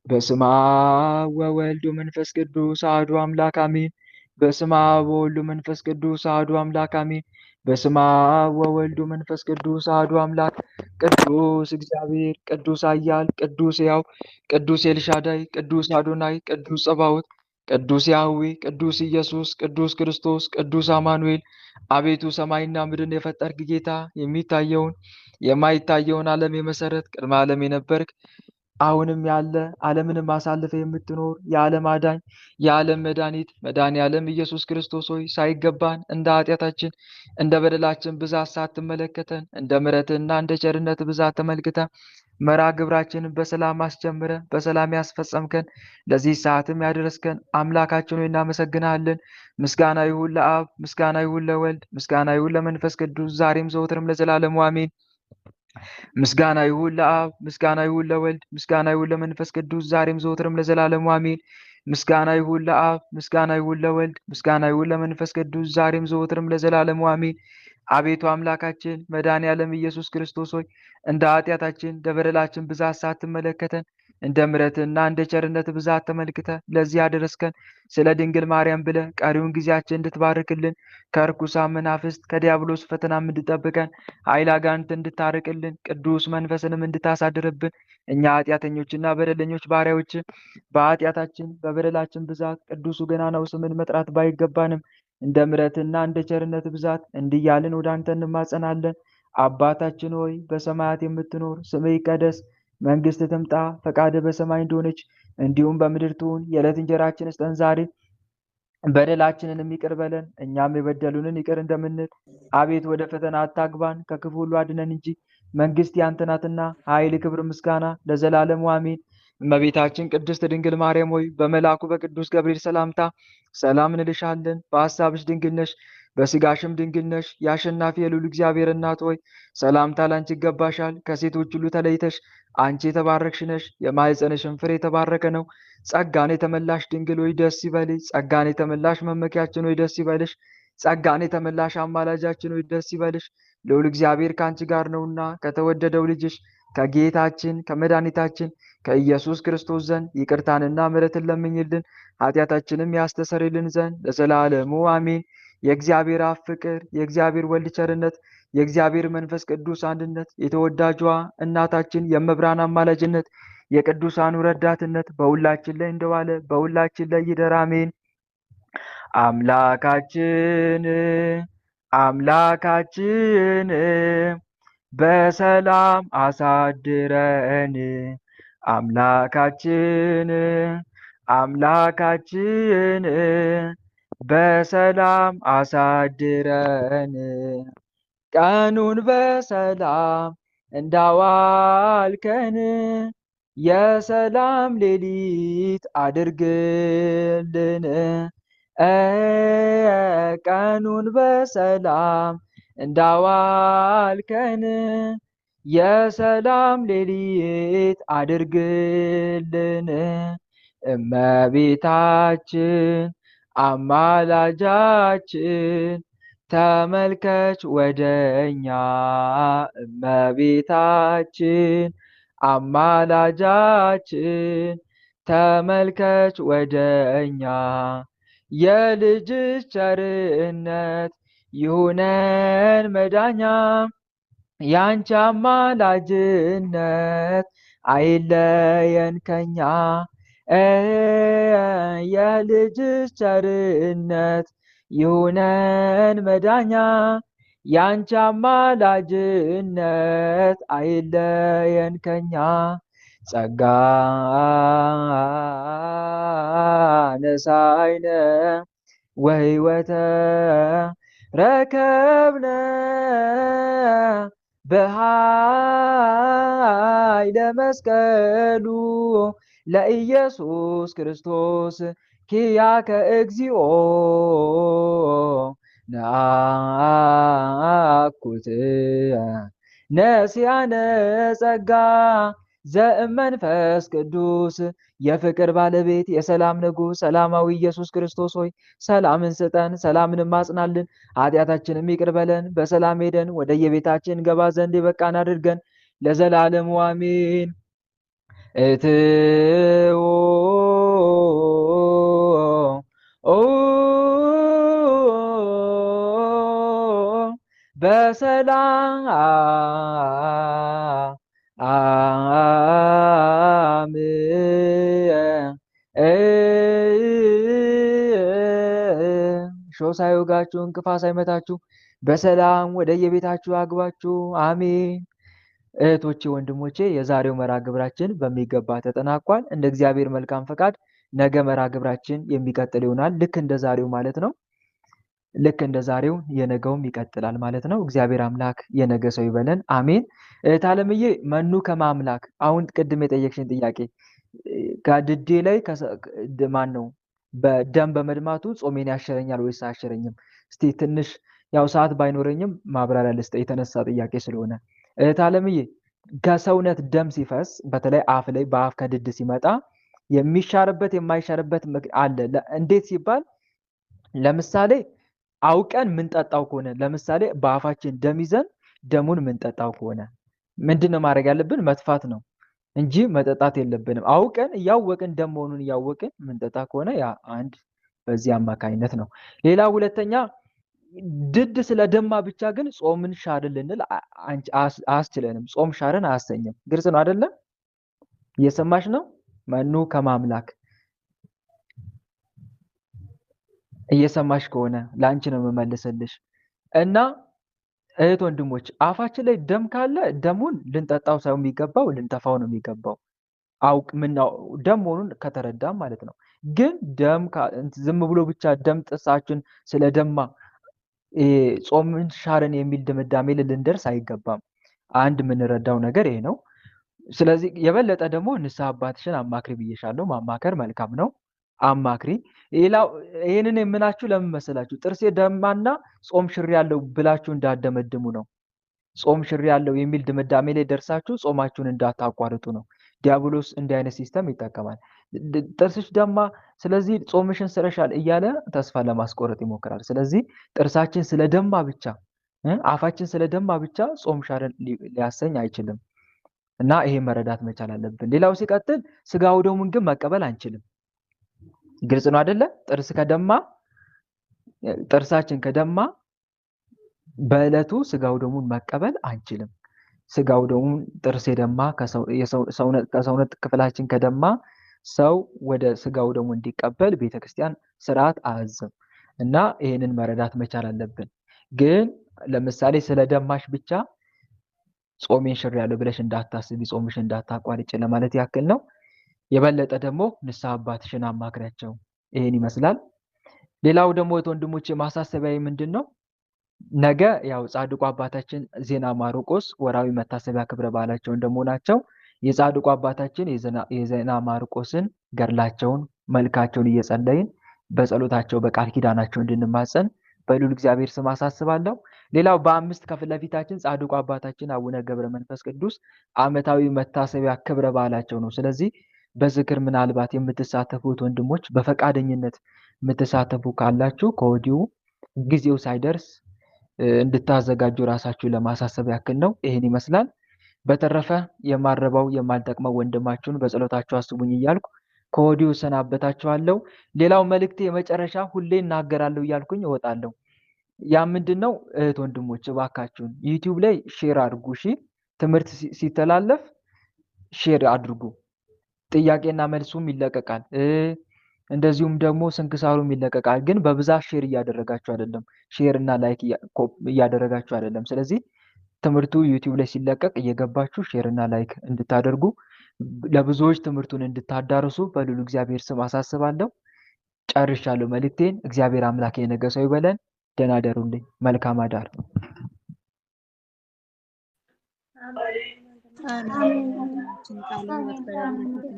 በስመ አብ ወወልድ ወመንፈስ ቅዱስ አሐዱ አምላክ አሜን። በስመ አብ ወወልድ ወመንፈስ ቅዱስ አሐዱ አምላክ አሜን። በስመ አብ ወወልድ ወመንፈስ ቅዱስ አሐዱ አምላክ። ቅዱስ እግዚአብሔር፣ ቅዱስ ኃያል፣ ቅዱስ ሕያው፣ ቅዱስ ኤልሻዳይ፣ ቅዱስ አዶናይ፣ ቅዱስ ጸባዖት፣ ቅዱስ ያህዌ፣ ቅዱስ ኢየሱስ፣ ቅዱስ ክርስቶስ፣ ቅዱስ አማኑኤል፣ አቤቱ ሰማይና ምድርን የፈጠርክ ጌታ፣ የሚታየውን የማይታየውን ዓለም የመሰረት ቅድመ ዓለም የነበርክ አሁንም ያለ ዓለምንም አሳልፈ የምትኖር የዓለም አዳኝ የዓለም መድኃኒት መድኃኔዓለም ኢየሱስ ክርስቶስ ሆይ ሳይገባን እንደ ኃጢአታችን እንደ በደላችን ብዛት ሳትመለከተን እንደ ምሕረትህና እንደ ቸርነት ብዛት ተመልክተን መርሃ ግብራችንን በሰላም አስጀምረ በሰላም ያስፈጸምከን ለዚህ ሰዓትም ያደረስከን አምላካችን ሆይ እናመሰግናለን። ምስጋና ይሁን ለአብ፣ ምስጋና ይሁን ለወልድ፣ ምስጋና ይሁን ለመንፈስ ቅዱስ ዛሬም ዘወትርም ለዘላለሙ አሜን። ምስጋና ይሁን ለአብ፣ ምስጋና ይሁን ለወልድ፣ ምስጋና ይሁን ለመንፈስ ቅዱስ ዛሬም ዘወትርም ለዘላለሙ አሜን። ምስጋና ይሁን ለአብ፣ ምስጋና ይሁን ለወልድ፣ ምስጋና ይሁን ለመንፈስ ቅዱስ ዛሬም ዘወትርም ለዘላለሙ አሜን። አቤቱ አምላካችን መድኃኔዓለም ኢየሱስ ክርስቶስ ሆይ እንደ ኃጢአታችን እንደ በደላችን ብዛት ሳትመለከተን እንደ ምሕረትህና እንደ ቸርነት ብዛት ተመልክተ ለዚህ ያደረስከን ስለ ድንግል ማርያም ብለ ቀሪውን ጊዜያችን እንድትባርክልን ከርኩሳን መናፍስት ከዲያብሎስ ፈተናም እንድጠብቀን ኃይለ አጋንንት እንድታርቅልን ቅዱስ መንፈስንም እንድታሳድርብን እኛ ኃጢአተኞችና በደለኞች ባሪያዎች በኃጢአታችን በበደላችን ብዛት ቅዱሱ ገናናው ስምን መጥራት ባይገባንም እንደ ምሕረትና እንደ ቸርነት ብዛት እንዲያልን ወደ አንተ እንማጸናለን። አባታችን ሆይ በሰማያት የምትኖር ስምህ ይቀደስ፣ መንግስት ትምጣ፣ ፈቃድህ በሰማይ እንደሆነች እንዲሁም በምድር ትሁን። የዕለት እንጀራችንን ስጠን ዛሬ፣ በደላችንን ይቅር በለን እኛም የበደሉንን ይቅር እንደምንል። አቤት ወደ ፈተና አታግባን ከክፉ ሁሉ አድነን እንጂ መንግስት ያንተ ናትና ኃይል፣ ክብር፣ ምስጋና ለዘላለሙ አሜን። እመቤታችን ቅድስት ድንግል ማርያም ሆይ በመልአኩ በቅዱስ ገብርኤል ሰላምታ ሰላም እንልሻለን። በሐሳብሽ ድንግል ነሽ፣ በስጋሽም ድንግል ነሽ። የአሸናፊ የልዑል እግዚአብሔር እናት ሆይ ሰላምታ ላንቺ ይገባሻል። ከሴቶች ሁሉ ተለይተሽ አንቺ የተባረክሽ ነሽ፣ የማኅፀንሽም ፍሬ የተባረከ ነው። ጸጋን የተመላሽ ድንግል ሆይ ደስ ይበልሽ። ጸጋን የተመላሽ መመኪያችን ሆይ ደስ ይበልሽ። ጸጋን የተመላሽ አማላጃችን ሆይ ደስ ይበልሽ። ልዑል እግዚአብሔር ከአንቺ ጋር ነውና ከተወደደው ልጅሽ ከጌታችን ከመድኃኒታችን ከኢየሱስ ክርስቶስ ዘንድ ይቅርታንና ምሕረትን ለምኝልን ኃጢአታችንም ያስተሰርይልን ዘንድ ለዘላለሙ አሜን። የእግዚአብሔር አብ ፍቅር፣ የእግዚአብሔር ወልድ ቸርነት፣ የእግዚአብሔር መንፈስ ቅዱስ አንድነት፣ የተወዳጇ እናታችን የመብራን አማላጅነት፣ የቅዱሳኑ ረዳትነት በሁላችን ላይ እንደዋለ በሁላችን ላይ ይደር አሜን። አምላካችን በሰላም አሳድረን። አምላካችን በሰላም አሳድረን። ቀኑን በሰላም እንዳዋልከን የሰላም ሌሊት አድርግልን። ቀኑን በሰላም እንዳዋልከን የሰላም ሌሊት አድርግልን። እመቤታችን አማላጃችን ተመልከች ወደኛ። እመቤታችን አማላጃችን ተመልከች ወደ እኛ የልጅሽ ቸርነት ይሁነን መዳኛ ያንቺ አማላጅነት አይለየን ከኛ የልጅሽ ቸርነት ይሁነን መዳኛ ያንቺ አማላጅነት አይለየን ከኛ ጸጋ ነሳይነ ወሕይወተ ረከብነ በኃይለ መስቀሉ ለኢየሱስ ክርስቶስ ኪያከ እግዚኦ ነአኩት ነሲያነ ጸጋ ዘእመንፈስ ቅዱስ የፍቅር ባለቤት የሰላም ንጉሥ ሰላማዊ ኢየሱስ ክርስቶስ ሆይ ሰላምን ስጠን፣ ሰላምን ማጽናልን፣ ኃጢአታችንም ይቅር በለን፣ በሰላም ሄደን ወደ የቤታችን ገባ ዘንድ የበቃን አድርገን ለዘላለሙ አሜን። እትዎ በሰላም ሾህ ሳይወጋችሁ እንቅፋት ሳይመታችሁ በሰላም ወደ የቤታችሁ አግባችሁ አሜን። እህቶቼ ወንድሞቼ፣ የዛሬው መርሃ ግብራችን በሚገባ ተጠናቋል። እንደ እግዚአብሔር መልካም ፈቃድ ነገ መርሃ ግብራችን የሚቀጥል ይሆናል። ልክ እንደ ዛሬው ማለት ነው። ልክ እንደ ዛሬው የነገውም ይቀጥላል ማለት ነው። እግዚአብሔር አምላክ የነገ ሰው ይበለን። አሜን። እህት አለምዬ መኑ ከማምላክ አሁን ቅድም የጠየቅሽን ጥያቄ ከድዴ ላይ ማን ነው በደም በመድማቱ ጾሜን ያሸረኛል ወይስ አያሸረኝም? እስቲ ትንሽ ያው ሰዓት ባይኖረኝም ማብራሪያ ልስጥ፣ የተነሳ ጥያቄ ስለሆነ። እህት አለምዬ ከሰውነት ደም ሲፈስ በተለይ አፍ ላይ በአፍ ከድድ ሲመጣ የሚሻርበት የማይሻርበት አለ። እንዴት ሲባል ለምሳሌ አውቀን ምንጠጣው ከሆነ ለምሳሌ በአፋችን ደም ይዘን ደሙን ምንጠጣው ከሆነ ምንድነው ማድረግ ያለብን? መጥፋት ነው እንጂ መጠጣት የለብንም። አውቀን እያወቅን ደም መሆኑን እያወቅን ምንጠጣ ከሆነ ያ አንድ በዚህ አማካኝነት ነው። ሌላ ሁለተኛ ድድ ስለደማ ብቻ ግን ጾምን ሻርን ልንል አያስችለንም። ጾም ሻርን አያሰኝም። ግልጽ ነው አይደለም? እየሰማሽ ነው? መኑ ከማምላክ እየሰማሽ ከሆነ ለአንቺ ነው የምመልስልሽ። እና እህት ወንድሞች አፋችን ላይ ደም ካለ ደሙን ልንጠጣው ሳይሆን የሚገባው ልንተፋው ነው የሚገባው። ደም መሆኑን ከተረዳም ማለት ነው። ግን ደም ዝም ብሎ ብቻ ደም ጥሳችን ስለደማ ጾምን ሻርን የሚል ድምዳሜ ልንደርስ አይገባም። አንድ የምንረዳው ነገር ይሄ ነው። ስለዚህ የበለጠ ደግሞ ንስሐ አባትሽን አማክሪ ብዬሻለሁ። ማማከር መልካም ነው። አማክሪ። ሌላው ይሄንን የምላችሁ ለምን መሰላችሁ? ጥርሴ ደማና ጾም ሽር ያለው ብላችሁ እንዳደመድሙ ነው። ጾም ሽር ያለው የሚል ድምዳሜ ላይ ደርሳችሁ ጾማችሁን እንዳታቋርጡ ነው። ዲያብሎስ እንዲህ አይነት ሲስተም ይጠቀማል። ጥርስሽ ደማ፣ ስለዚህ ጾምሽን ስረሻል እያለ ተስፋ ለማስቆረጥ ይሞክራል። ስለዚህ ጥርሳችን ስለደማ ብቻ አፋችን ስለደማ ብቻ ጾም ሻርን ሊያሰኝ አይችልም እና ይሄ መረዳት መቻል አለብን። ሌላው ሲቀጥል ስጋው ደሙን ግን መቀበል አንችልም። ግልጽ ነው አይደለ? ጥርሳችን ከደማ በዕለቱ ስጋው ደሙን መቀበል አንችልም። ስጋው ደሙን ጥርስ የደማ ከሰውነት ክፍላችን ከደማ ሰው ወደ ስጋው ደሙ እንዲቀበል ቤተክርስቲያን ስርዓት አያዝም እና ይሄንን መረዳት መቻል አለብን። ግን ለምሳሌ ስለደማሽ ብቻ ጾሜን ሽሬያለሁ ብለሽ እንዳታስቢ፣ ጾምሽን እንዳታቋርጭ ለማለት ያክል ነው። የበለጠ ደግሞ ንስሐ አባትሽን አማክሪያቸው። ይሄን ይመስላል። ሌላው ደግሞ ወንድሞቼ ማሳሰቢያ ምንድን ነው? ነገ ያው ጻድቁ አባታችን ዜና ማርቆስ ወራዊ መታሰቢያ ክብረ በዓላቸው እንደመሆናቸው የጻድቁ አባታችን የዜና ማርቆስን ገድላቸውን መልካቸውን እየጸለይን በጸሎታቸው በቃል ኪዳናቸው እንድንማጸን በልዑል እግዚአብሔር ስም አሳስባለሁ። ሌላው በ5 ከፊት ለፊታችን ጻድቁ አባታችን አቡነ ገብረ መንፈስ ቅዱስ ዓመታዊ መታሰቢያ ክብረ በዓላቸው ነው። ስለዚህ በዝክር ምናልባት የምትሳተፉት ወንድሞች በፈቃደኝነት የምትሳተፉ ካላችሁ ከወዲሁ ጊዜው ሳይደርስ እንድታዘጋጁ ራሳችሁ ለማሳሰብ ያክል ነው። ይሄን ይመስላል። በተረፈ የማረባው የማልጠቅመው ወንድማችሁን በጸሎታችሁ አስቡኝ እያልኩ ከወዲሁ ሰናበታችኋለሁ። ሌላው መልእክቴ የመጨረሻ ሁሌ እናገራለሁ እያልኩኝ እወጣለሁ። ያ ምንድነው? እህት ወንድሞች እባካችሁን ዩቲዩብ ላይ ሼር አድርጉ። እሺ፣ ትምህርት ሲተላለፍ ሼር አድርጉ። ጥያቄና መልሱም ይለቀቃል። እንደዚሁም ደግሞ ስንክሳሩም ይለቀቃል። ግን በብዛት ሼር እያደረጋችሁ አይደለም። ሼር እና ላይክ እያደረጋችሁ አይደለም። ስለዚህ ትምህርቱ ዩቲዩብ ላይ ሲለቀቅ እየገባችሁ ሼር እና ላይክ እንድታደርጉ ለብዙዎች ትምህርቱን እንድታዳርሱ በልዑል እግዚአብሔር ስም አሳስባለሁ። ጨርሻለሁ መልእክቴን። እግዚአብሔር አምላክ የነገ ሰው ይበለን። ደህና ደሩልኝ። መልካም አዳር። አሜን። ቃል በተለይ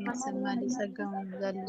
ያሰማል፣ ጸጋውን ይብዛልን።